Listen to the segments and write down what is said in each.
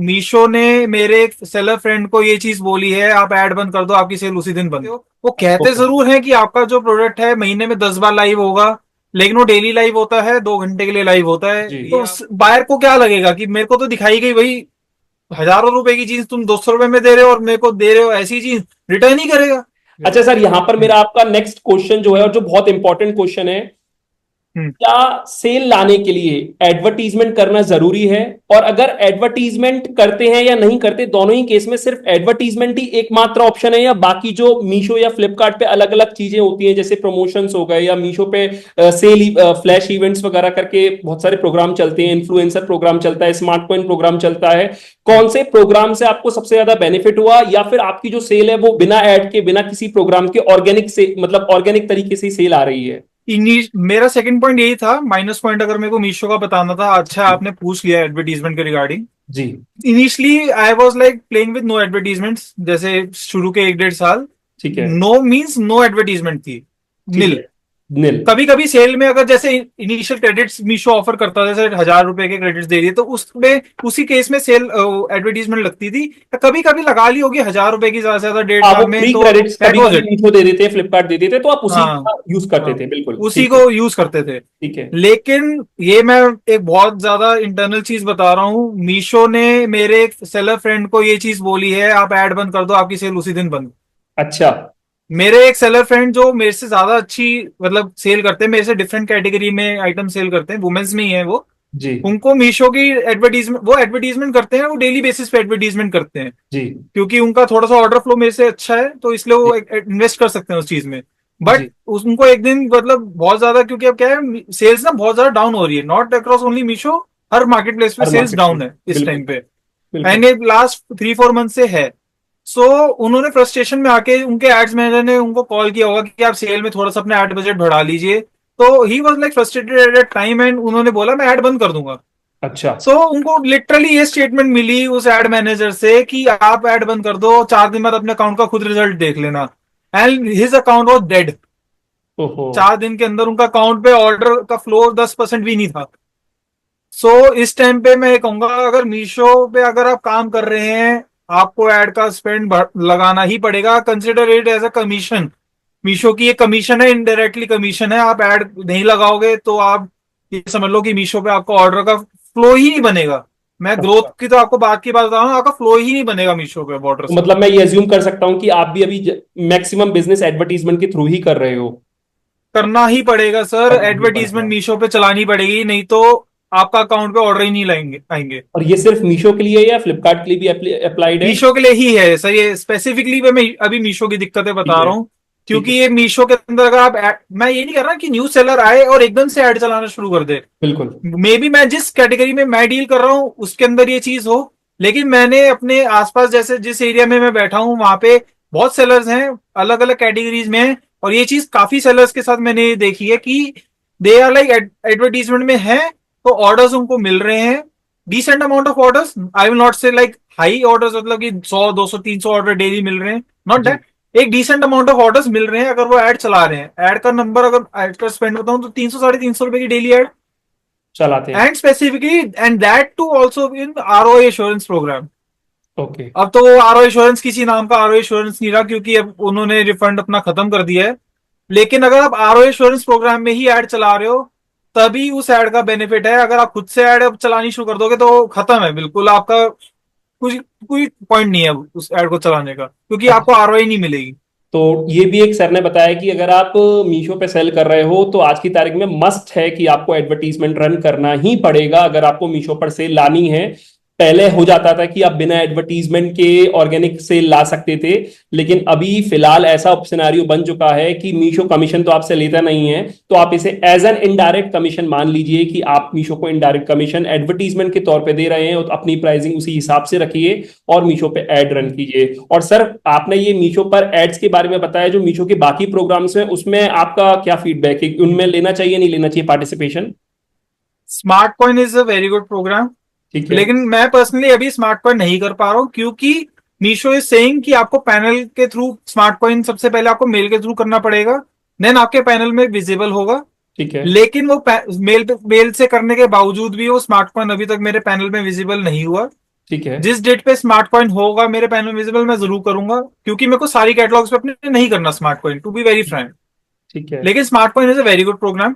मीशो ने मेरे एक सेलर फ्रेंड को ये चीज बोली है, आप ऐड बंद कर दो, आपकी सेल उसी दिन बंद हो। वो कहते ओके। जरूर है कि आपका जो प्रोडक्ट है महीने में 10 बार लाइव होगा, लेकिन वो डेली लाइव होता है, 2 घंटे के लिए लाइव होता है। जी। तो बायर को क्या लगेगा कि मेरे को तो दिखाई गई वही हजारों रुपए की चीज तुम 200 रुपए में दे रहे हो और मेरे को दे रहे हो ऐसी चीज, रिटर्न ही करेगा। अच्छा सर, यहां पर मेरा आपका नेक्स्ट क्वेश्चन जो है और जो बहुत इंपॉर्टेंट क्वेश्चन है, हम्म। क्या सेल लाने के लिए एडवर्टीजमेंट करना जरूरी है? और अगर एडवर्टीजमेंट करते हैं या नहीं करते, दोनों ही केस में सिर्फ एडवर्टीजमेंट ही एकमात्र ऑप्शन है, या बाकी जो मीशो या फ्लिपकार्ट पे अलग अलग चीजें होती हैं जैसे प्रमोशंस हो गए, या मीशो पे सेल फ्लैश इवेंट्स वगैरह करके बहुत सारे प्रोग्राम चलते हैं, इन्फ्लुएंसर प्रोग्राम चलता है, स्मार्ट कॉइन प्रोग्राम चलता है, कौन से प्रोग्राम से आपको सबसे ज्यादा बेनिफिट हुआ? या फिर आपकी जो सेल है वो बिना एड के, बिना किसी प्रोग्राम के ऑर्गेनिक से, मतलब ऑर्गेनिक तरीके से सेल आ रही है? मेरा सेकंड पॉइंट यही था, माइनस पॉइंट अगर मेरे को मीशो का बताना था। अच्छा आपने पूछ लिया एडवर्टीजमेंट के रिगार्डिंग। जी। Initially I was like playing with no advertisements, जैसे शुरू के 1 1.5 साल ठीक है। नो मीन्स नो एडवर्टीजमेंट थी, ठीक नील। है। नील। कभी कभी सेल में अगर जैसे इनिशियल क्रेडिट्स मीशो ऑफर करता था, जैसे 1,000 रुपए के क्रेडिट्स दे दिए, तो उसमें उसी केस में सेल एडवर्टीजमेंट लगती थी। कभी कभी लगा ली होगी 1,000 रुपए की, ज्यादा से ज्यादा डेढ़ हाँ, वो साल में, फ्री तो क्रेडिट्स दैट कभी वाज कभी इट। मीशो दे देते हैं, फ्लिपकार्ट दे देते हैं, तो आप उसी हाँ का यूज करते हाँ, थे। बिल्कुल उसी ठीक है। को यूज करते थे। ठीक है। लेकिन ये मैं एक बहुत ज्यादा इंटरनल चीज बता रहा हूँ, मीशो ने मेरे एक सेलर फ्रेंड को ये चीज बोली है, आप ऐड बंद कर दो, आपकी सेल उसी दिन बंद। अच्छा। मेरे एक सेलर फ्रेंड जो मेरे से ज्यादा अच्छी मतलब सेल करते हैं, मेरे से डिफरेंट कैटेगरी में आइटम सेल करते हैं, वुमेन्स में ही है वो। जी। उनको मीशो की एडवर्टीजमेंट, वो एडवर्टीजमेट करते हैं, वो डेली बेसिस पे एडवर्टीजमेंट करते हैं, जी। क्योंकि उनका थोड़ा सा ऑर्डर फ्लो मेरे से अच्छा है, तो इसलिए जी। वो इन्वेस्ट कर सकते हैं उस चीज में। बट जी। उनको एक दिन मतलब बहुत ज्यादा, क्योंकि अब क्या है, सेल्स ना बहुत ज्यादा डाउन हो रही है, not across only Meesho, her market place पे हर सेल्स मार्केट में। डाउन है इस बिल्कुल। टाइम पे। बिल्कुल। एंड ये लास्ट 3 4 मंथ से है। सो उन्होंने फ्रस्ट्रेशन में आके उनके एड्स मैनेजर ने उनको कॉल किया होगा कि आप सेल में थोड़ा सा अपने एड बजट बढ़ा लीजिए। तो he was like frustrated at time, and उन्होंने बोला मैं एड बंद कर दूंगा। अच्छा। सो उनको लिटरली ये स्टेटमेंट मिली उस एड मैनेजर से कि आप एड बंद कर दो, 4 दिन बाद अपने अकाउंट का खुद रिजल्ट देख लेना। And his account was dead. ओहो। 4 दिन के अंदर उनका अकाउंट पे ऑर्डर का फ्लो 10% भी नहीं था। सो इस टाइम पे मैं ये कहूंगा, अगर मीशो पे अगर आप काम कर रहे हैं, आपको एड का स्पेंड लगाना ही पड़ेगा, consider it as a commission. Meesho की एक कमीशन है, इनडायरेक्टली कमीशन है। आप एड नहीं लगाओगे तो आप ये समझ लो कि मीशो पे आपको ऑर्डर का फ्लो ही नहीं बनेगा। मैं ग्रोथ अच्छा, की तो आपको बात की बात बता रहा हूँ, आपका फ्लो ही नहीं बनेगा मीशो पे ऑर्डर तो से। मतलब मैं ये अज्यूम कर सकता हूँ कि आप भी अभी मैक्सिमम बिजनेस एडवर्टीजमेंट के थ्रू ही कर रहे हो? करना ही पड़ेगा सर, करना ही एडवर्टीजमेंट पड़ेगा। मीशो पे चलानी पड़ेगी, नहीं तो आपका अकाउंट पे ऑर्डर ही नहीं लाएंगे आएंगे। और ये सिर्फ मीशो के लिए है या फ्लिपकार्ट के लिए भी अप्लाइड है? मीशो के लिए ही है सर, ये स्पेसिफिकली मैं अभी मीशो की दिक्कतें ठीक बता है। रहा हूँ। ठीक क्योंकि है। ये मीशो के अंदर अगर आप मैं ये नहीं कर रहा कि न्यू सेलर आए और एकदम से ऐड चलाना शुरू कर दे। बिल्कुल। मे बी मैं जिस कैटेगरी में मैं डील कर रहा हूँ उसके अंदर ये चीज हो, लेकिन मैंने अपने आसपास जैसे जिस एरिया में मैं बैठा हूँ वहां पे बहुत सेलर्स हैं, अलग अलग कैटेगरीज में हैं, और ये चीज काफी सेलर्स के साथ मैंने देखी है कि दे आर लाइक एडवर्टीजमेंट में है, तो ऑर्डर्स उनको मिल रहे हैं, decent amount of orders. I will not say like high orders, मतलब कि 100 200 300 ऑर्डर डेली मिल रहे हैं, नॉट जी। दैट। एक डिसेंट अमाउंट ऑफ ऑर्डर्स मिल रहे हैं अगर वो ऐड चला रहे हैं। ऐड का नंबर अगर ऐड का स्पेंड बताऊं तो 300 350 रुपए की डेली ऐड, चलाते हैं। And specifically and that too also in RO assurance programme. Okay. अब तो वो आरओ एश्योरेंस किसी नाम का आरओ एश्योरेंस नहीं रहा, क्योंकि अब उन्होंने रिफंड अपना खत्म कर दिया है। लेकिन अगर आप आरओ एश्योरेंस प्रोग्राम में ही ऐड चला रहे हो, तभी उस ऐड का बेनिफिट है। अगर आप खुद से ऐड चलानी शुरू कर दोगे तो खत्म है बिल्कुल, आपका कुछ कोई पॉइंट नहीं है उस ऐड को चलाने का, क्योंकि आपको अच्छा, आरओआई नहीं मिलेगी। तो ये भी एक सर ने बताया कि अगर आप मीशो पे सेल कर रहे हो तो आज की तारीख में मस्ट है कि आपको एडवर्टीजमेंट रन करना ही पड़ेगा अगर आपको मीशो पर सेल लानी है। पहले हो जाता था कि आप बिना एडवर्टीजमेंट के ऑर्गेनिक सेल ला सकते थे, लेकिन अभी फिलहाल ऐसा सिनेरियो बन चुका है कि मीशो कमीशन तो आपसे लेता नहीं है, तो आप इसे एज एन इनडायरेक्ट कमीशन मान लीजिए कि आप मीशो को इनडायरेक्ट कमीशन एडवर्टीजमेंट के तौर पे दे रहे हैं, और अपनी प्राइसिंग उसी हिसाब से रखिए और मीशो पे एड रन कीजिए। और सर, आपने ये मीशो पर एड्स के बारे में बताया, जो मीशो के बाकी प्रोग्राम्स हैं उसमें आपका क्या फीडबैक है? उनमें लेना चाहिए नहीं लेना चाहिए participation? Smart coin is a very good programme, ठीक है। लेकिन मैं पर्सनली अभी स्मार्ट कॉइन नहीं कर पा रहा हूँ, क्योंकि मीशो इज सेइंग कि आपको पैनल के थ्रू स्मार्ट कॉइन सबसे पहले आपको मेल के थ्रू करना पड़ेगा, देन आपके पैनल में विजिबल होगा। ठीक है। लेकिन वो मेल से करने के बावजूद भी वो स्मार्ट कॉइन अभी तक मेरे पैनल में विजिबल नहीं हुआ। ठीक है। जिस डेट पे स्मार्ट कॉइन होगा मेरे पैनल में विजिबल, मैं जरूर करूंगा, क्योंकि मेरे को सारी कैटलॉग्स पे अपने नहीं करना smart coin, to be very frank. ठीक है। लेकिन smart coin is a very good programme.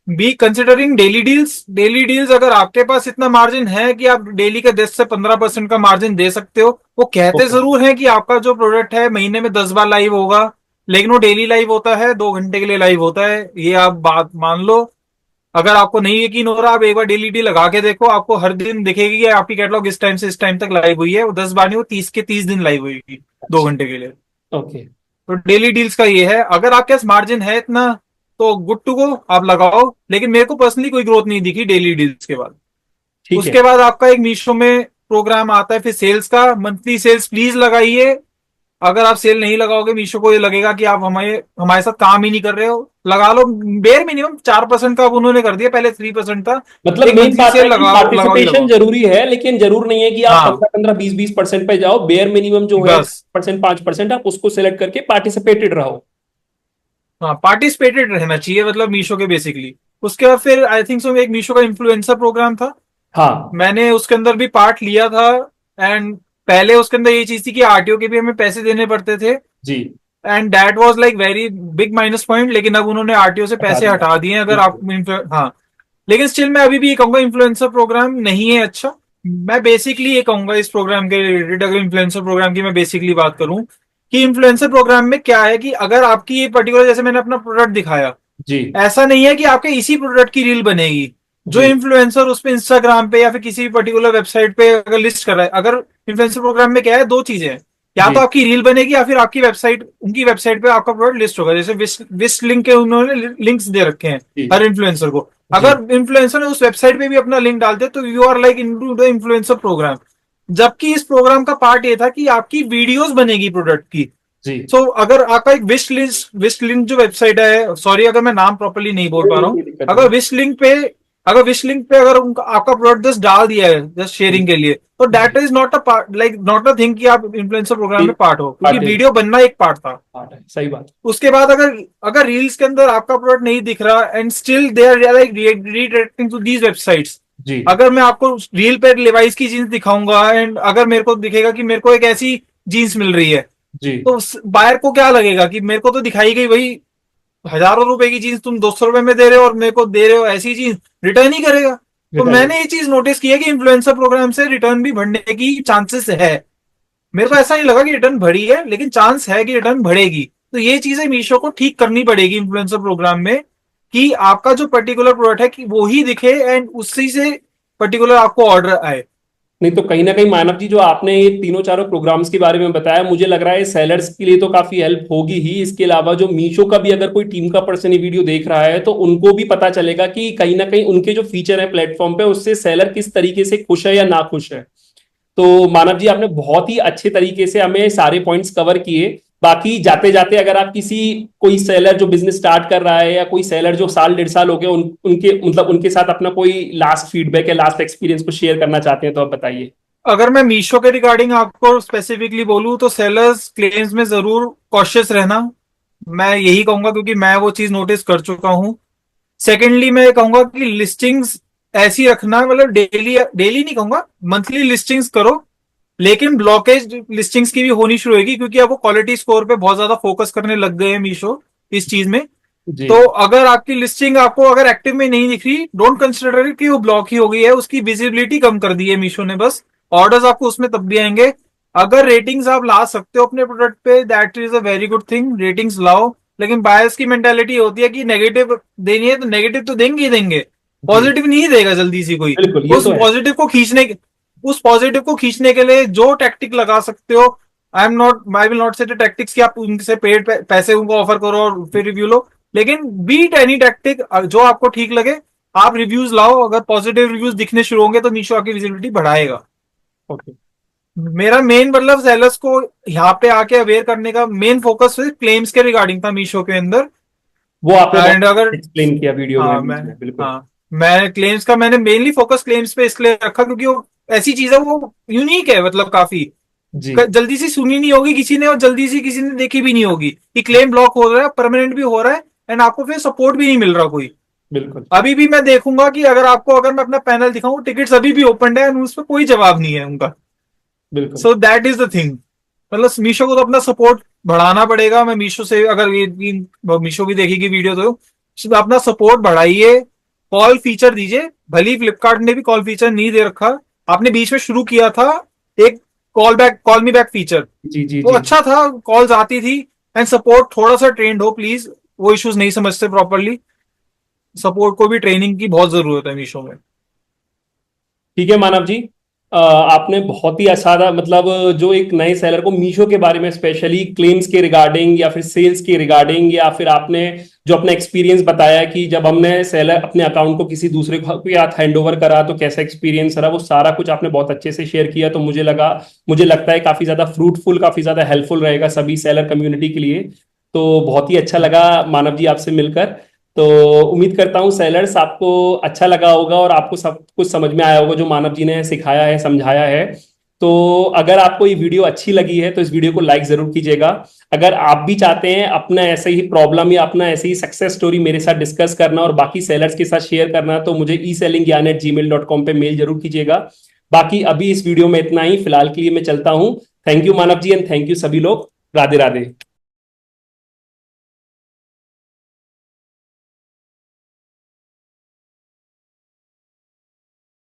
Be considering daily deals, daily deals अगर आपके पास इतना मार्जिन है कि आप डेली का 10 से 15% का मार्जिन दे सकते हो। वो कहते ओके। जरूर है कि आपका जो प्रोडक्ट है महीने में 10 बार लाइव होगा, लेकिन वो डेली लाइव होता है, 2 घंटे के लिए लाइव होता है, ये आप बात मान लो। अगर आपको नहीं यकीन हो रहा, आप एक बार डेली डील लगा के देखो, आपको हर दिन दिखेगी कि आपकी कैटलॉग इस टाइम से इस टाइम तक लाइव हुई है। वो 10 बार नहीं, वो 30 के 30 दिन लाइव हुई, दो अच्छा। घंटे के लिए। ओके। तो डेली डील्स का ये है, अगर आपके पास मार्जिन है इतना तो गुड टू गो, आप लगाओ। लेकिन मेरे को पर्सनली कोई ग्रोथ नहीं दिखी डेली डील्स के बाद। ठीक है। उसके बाद आपका एक मीशो में प्रोग्राम आता है फिर सेल्स का, मंथली सेल्स प्लीज लगाइए। अगर आप सेल नहीं लगाओगे, मीशो को ये लगेगा कि आप हमारे हमारे साथ काम ही नहीं कर रहे हो। लगा लो, बेयर मिनिमम 4% का अब उन्होंने कर दिया, पहले 3% था। मतलब एक मेन मंथली बात है सेल कि लगाओ, लगाओ ही पार्टिसिपेशन लगाओ। जरूरी है, लेकिन जरूर नहीं है कि आप हाँ 15-15, 20-20% पे जाओ। बेयर मिनिमम जो है बस। 5% आप उसको सिलेक्ट करके पार्टिसिपेटेड रहो। हाँ पार्टिसिपेटेड रहना चाहिए मतलब मीशो के बेसिकली। उसके बाद फिर आई थिंक सो एक मीशो का इन्फ्लुएंसर प्रोग्राम था, हाँ मैंने उसके अंदर भी पार्ट लिया था। एंड पहले उसके अंदर ये चीज थी कि आरटीओ के भी हमें पैसे देने पड़ते थे, जी। And that was like very big minus point. लेकिन अब उन्होंने आरटीओ से हटा पैसे दिया। हटा दिए हैं, अगर आप बिल्कुल। हाँ। लेकिन स्टिल मैं अभी भी ये कहूंगा इन्फ्लुएंसर प्रोग्राम नहीं है अच्छा। मैं बेसिकली ये कहूंगा इस प्रोग्राम के रिलेटेड, अगर इन्फ्लुएंसर प्रोग्राम की मैं बेसिकली बात करूं, कि इन्फ्लुएंसर प्रोग्राम में क्या है कि अगर आपकी ये पर्टिकुलर, जैसे मैंने अपना प्रोडक्ट दिखाया, जी। ऐसा नहीं है कि आपके इसी प्रोडक्ट की रील बनेगी। जो जी। इन्फ्लुएंसर उस पे इंस्टाग्राम पे या फिर किसी भी पर्टिकुलर वेबसाइट पे अगर लिस्ट कर रहा है, अगर इन्फ्लुएंसर प्रोग्राम में क्या है, दो चीजें हैं, या तो जी। आपकी रील बनेगी या फिर आपकी वेबसाइट, उनकी वेबसाइट पे आपका प्रोडक्ट लिस्ट होगा। जैसे विश लिंक के उन्होंने लिंक्स दे रखे हैं जी। हर इन्फ्लुएंसर को। जी। अगर इन्फ्लुएंसर ने उस वेबसाइट पे भी अपना लिंक डाल दिया तो you are like into the influencer programme. जबकि इस प्रोग्राम का पार्ट ये था कि आपकी वीडियोस बनेगी प्रोडक्ट की। जी। सो अगर आपका एक विश लिंक जो वेबसाइट है, सॉरी अगर मैं नाम प्रॉपर्ली नहीं बोल कोई पा नहीं, रहा हूँ, कोई दिक्कत नहीं। अगर विश लिंक पे अगर विश लिंक पे अगर उनका आपका प्रोडक्ट जस्ट डाल दिया है जस्ट जी। शेयरिंग के लिए, तो दैट जी। Is not a part, like not a thing कि आप इन्फ्लुएंसर प्रोग्राम में एक पार्ट हो, क्योंकि पार्ट है। वीडियो बनना एक पार्ट था। पार्ट है, सही बात। उसके बाद अगर अगर रील्स के अंदर आपका प्रोडक्ट नहीं दिख रहा and still they are like redirecting to these websites. जी। अगर मैं आपको रील पे लेवाइस की जीन्स दिखाऊंगा एंड अगर मेरे को दिखेगा कि मेरे को एक ऐसी जीन्स मिल रही है, जी। तो बायर को क्या लगेगा कि मेरे को तो दिखाई गई वही हजारों रुपए की जीन्स, तुम 200 रुपए में दे रहे हो और मेरे को दे रहे हो ऐसी जीन्स, रिटर्न ही करेगा। तो रिटर्न। मैंने ये चीज नोटिस की है कि इन्फ्लुएंसर प्रोग्राम से रिटर्न भी बढ़ने की चांसेस है। मेरे को ठीक। ऐसा नहीं लगा कि रिटर्न बढ़ी है, लेकिन चांस है कि रिटर्न बढ़ेगी। तो ये चीजें मीशो को ठीक करनी पड़ेगी इन्फ्लुएंसर प्रोग्राम में, कि आपका जो पर्टिकुलर प्रोडक्ट है कि वो ही दिखे एंड उसी से पर्टिकुलर आपको ऑर्डर आए। नहीं तो कहीं ना कहीं मानव जी, जो आपने ये तीनों चारों प्रोग्राम्स के बारे में बताया, मुझे लग रहा है सेलर्स के लिए तो काफी हेल्प होगी ही। इसके अलावा जो मीशो का भी अगर कोई टीम का पर्सन ये वीडियो देख रहा है तो उनको भी पता चलेगा कि कहीं ना कहीं उनके जो फीचर है प्लेटफॉर्म पे, उससे सेलर किस तरीके से खुश है या ना खुश है। तो मानव जी, आपने बहुत ही अच्छे तरीके से हमें सारे पॉइंट्स कवर किए। बाकी जाते जाते अगर आप किसी कोई सेलर जो बिजनेस स्टार्ट कर रहा है या कोई सेलर जो साल 1.5 साल हो गए, उनके मतलब उनके साथ अपना कोई लास्ट फीडबैक या लास्ट एक्सपीरियंस को शेयर करना चाहते हैं तो आप बताइए। अगर मैं मीशो के रिगार्डिंग आपको स्पेसिफिकली बोलूं तो सेलर्स क्लेम्स में जरूर कॉशियस रहना, मैं यही कहूंगा, क्योंकि मैं वो चीज नोटिस कर चुका हूं। सेकेंडली मैं ये कहूंगा कि लिस्टिंग्स ऐसी रखना, मतलब डेली डेली नहीं कहूंगा, मंथली लिस्टिंग्स करो। लेकिन ब्लॉकेज लिस्टिंग्स की भी होनी शुरू होगी, क्योंकि अब वो क्वालिटी स्कोर पे बहुत ज्यादा फोकस करने लग गए हैं मीशो इस चीज में। जी। तो अगर आपकी लिस्टिंग आपको अगर एक्टिव में नहीं दिख रही, डोंट कंसिडर कि वो ब्लॉक ही हो गई है, उसकी विजिबिलिटी कम कर दी है मीशो ने बस। ऑर्डर्स आपको उसमें तब भी आएंगे। अगर रेटिंग्स आप ला सकते हो अपने प्रोडक्ट पे, that is a very good thing, ratings लाओ। लेकिन बायर्स की मेंटेलिटी होती है कि नेगेटिव देनी है तो नेगेटिव तो देंगे ही देंगे, जी। पॉजिटिव नहीं देगा जल्दी से कोई। बिल्कुल, ये उस तो है। पॉजिटिव को खींचने उस पॉजिटिव को खींचने के लिए जो टैक्टिक लगा सकते हो, आई विल नॉट से टैक्टिक्स कि आप उनसे पेड पैसे उनको ऑफर करो और फिर रिव्यू लो। लेकिन बीट एनी टैक्टिक जो आपको ठीक लगे, आप रिव्यूज लाओ। अगर पॉजिटिव रिव्यूज दिखने शुरू होंगे तो मीशो आपकी विजिबिलिटी बढ़ाएगा। ओके। मेरा मेन मतलब सेलर्स को यहाँ पे आके अवेयर करने का मेन फोकस क्लेम्स के रिगार्डिंग था मीशो के अंदर। वो आपने एंड बहुत अगर एक्सप्लेन किया वीडियो में हाँ मैं बीच में, बिल्कुल। हाँ मैं क्लेम्स का मैंने मेनली फोकस क्लेम्स पे इसलिए रखा क्योंकि वो ऐसी चीज है, वो यूनिक है, मतलब काफी जी। जल्दी से सुनी नहीं होगी किसी ने और जल्दी से किसी ने देखी भी नहीं होगी कि क्लेम ब्लॉक हो रहा है, परमानेंट भी हो रहा है, एंड आपको फिर सपोर्ट भी नहीं मिल रहा कोई। बिल्कुल अभी भी मैं देखूंगा कि अगर मैं अपना पैनल दिखाऊं, टिकट्स अभी भी ओपन है, उस पर कोई जवाब नहीं है उनका। बिल्कुल। So that is the thing. मतलब मीशो को तो अपना सपोर्ट बढ़ाना पड़ेगा। मैं मीशो से, अगर ये मीशो भी देखेगी वीडियो तो अपना सपोर्ट बढ़ाइए, कॉल फीचर दीजिए। भले ही फ्लिपकार्ट ने भी कॉल फीचर नहीं दे रखा, आपने बीच में शुरू किया था एक कॉल मी बैक फीचर, जी जी वो जी जी। अच्छा था, कॉल्स आती थी। एंड सपोर्ट थोड़ा सा ट्रेंड हो प्लीज, वो इश्यूज नहीं समझते प्रॉपरली। सपोर्ट को भी ट्रेनिंग की बहुत जरूरत है मीशो में। ठीक है मानव जी, आपने बहुत ही असादा मतलब जो एक नए सेलर को मीशो के बारे में स्पेशली क्लेम्स के रिगार्डिंग या फिर सेल्स के रिगार्डिंग, या फिर आपने जो अपना एक्सपीरियंस बताया कि जब हमने सेलर अपने अकाउंट को किसी दूसरे के साथ हैंड ओवर करा तो कैसा एक्सपीरियंस रहा, वो सारा कुछ आपने बहुत अच्छे से शेयर किया। तो मुझे लगता है काफी ज्यादा फ्रूटफुल, काफी ज्यादा हेल्पफुल रहेगा सभी सेलर कम्युनिटी के लिए। तो बहुत ही अच्छा लगा मानव जी आपसे मिलकर। तो उम्मीद करता हूँ सेलर्स आपको अच्छा लगा होगा और आपको सब कुछ समझ में आया होगा जो मानव जी ने सिखाया है, समझाया है। तो अगर आपको ये वीडियो अच्छी लगी है तो इस वीडियो को लाइक जरूर कीजिएगा। अगर आप भी चाहते हैं अपना ऐसे ही प्रॉब्लम या अपना ऐसे ही सक्सेस स्टोरी मेरे साथ डिस्कस करना और बाकी सेलर्स के साथ शेयर करना, तो मुझे esellinggyan@gmail.com पे मेल जरूर कीजिएगा। बाकी अभी इस वीडियो में इतना ही, फिलहाल के लिए मैं चलता हूँ। Thank you Manav ji and thank you सभी लोग। राधे राधे।